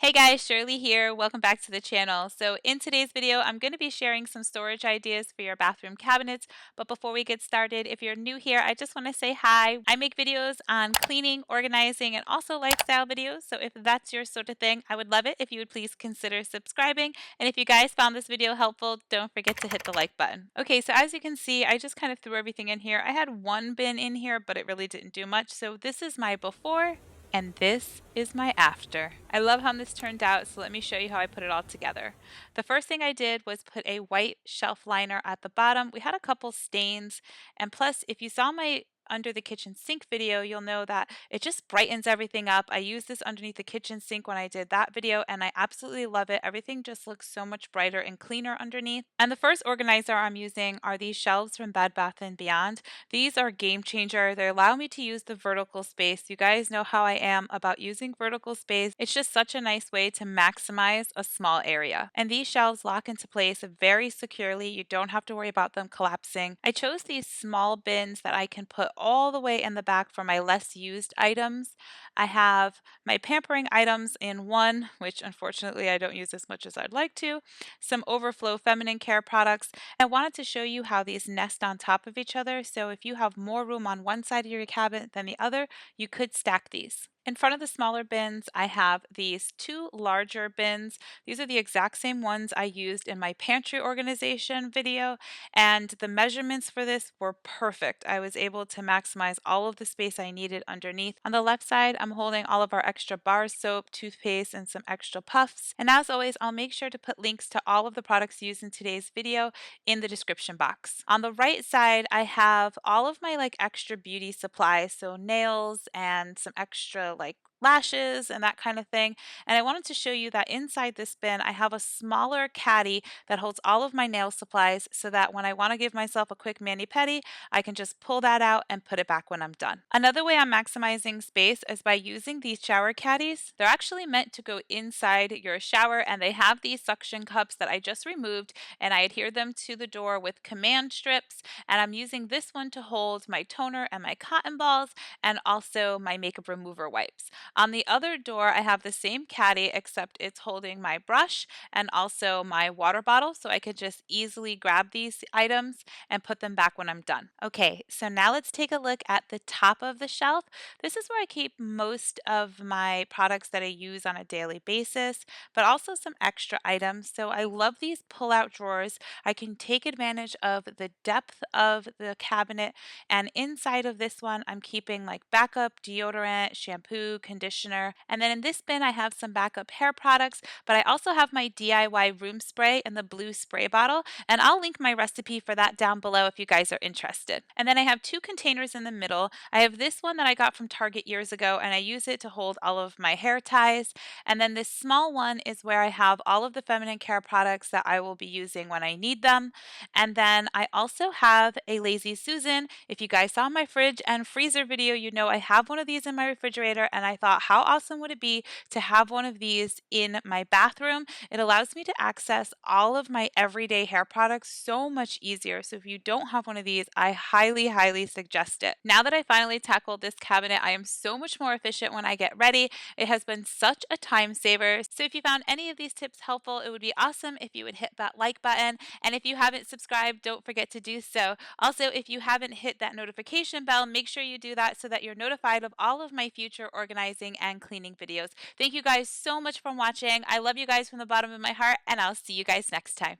Hey guys, Shirley here. Welcome back to the channel. So in today's video, I'm going to be sharing some storage ideas for your bathroom cabinets. But before we get started, if you're new here, I just want to say hi. I make videos on cleaning, organizing, and also lifestyle videos. So if that's your sort of thing, I would love it if you would please consider subscribing. And if you guys found this video helpful, don't forget to hit the like button. Okay, so as you can see, I just kind of threw everything in here. I had one bin in here, but it really didn't do much. So this is my before. And this is my after. I love how this turned out, so let me show you how I put it all together. The first thing I did was put a white shelf liner at the bottom. We had a couple stains, and plus, if you saw my under the kitchen sink video, you'll know that it just brightens everything up. I used this underneath the kitchen sink when I did that video, and I absolutely love it. Everything just looks so much brighter and cleaner underneath. And the first organizer I'm using are these shelves from Bed Bath & Beyond. These are a game changer. They allow me to use the vertical space. You guys know how I am about using vertical space. It's just such a nice way to maximize a small area. And these shelves lock into place very securely. You don't have to worry about them collapsing. I chose these small bins that I can put all the way in the back for my less used items. I have my pampering items in one, which unfortunately I don't use as much as I'd like to, some overflow feminine care products. I wanted to show you how these nest on top of each other, so if you have more room on one side of your cabinet than the other, you could stack these. In front of the smaller bins, I have these two larger bins. These are the exact same ones I used in my pantry organization video, and the measurements for this were perfect. I was able to maximize all of the space I needed underneath. On the left side, I'm holding all of our extra bar soap, toothpaste, and some extra puffs. And as always, I'll make sure to put links to all of the products used in today's video in the description box. On the right side, I have all of my extra beauty supplies, so nails and some extra lashes and that kind of thing. And I wanted to show you that inside this bin, I have a smaller caddy that holds all of my nail supplies so that when I want to give myself a quick mani-pedi, I can just pull that out and put it back when I'm done. Another way I'm maximizing space is by using these shower caddies. They're actually meant to go inside your shower, and they have these suction cups that I just removed, and I adhere them to the door with command strips. And I'm using this one to hold my toner and my cotton balls and also my makeup remover wipes. On the other door, I have the same caddy, except it's holding my brush and also my water bottle, so I could just easily grab these items and put them back when I'm done. Okay, so now let's take a look at the top of the shelf. This is where I keep most of my products that I use on a daily basis, but also some extra items. So I love these pull-out drawers. I can take advantage of the depth of the cabinet, and inside of this one, I'm keeping backup deodorant, shampoo, conditioner, and then in this bin, I have some backup hair products, but I also have my DIY room spray in the blue spray bottle, and I'll link my recipe for that down below if you guys are interested. And then I have two containers in the middle. I have this one that I got from Target years ago, and I use it to hold all of my hair ties. And then this small one is where I have all of the feminine care products that I will be using when I need them. And then I also have a Lazy Susan. If you guys saw my fridge and freezer video, you know I have one of these in my refrigerator, and I thought, how awesome would it be to have one of these in my bathroom? It allows me to access all of my everyday hair products so much easier. So if you don't have one of these, I highly, highly suggest it. Now that I finally tackled this cabinet, I am so much more efficient when I get ready. It has been such a time saver. So if you found any of these tips helpful, it would be awesome if you would hit that like button. And if you haven't subscribed, don't forget to do so. Also, if you haven't hit that notification bell, make sure you do that so that you're notified of all of my future organizing and cleaning videos. Thank you guys so much for watching. I love you guys from the bottom of my heart, and I'll see you guys next time.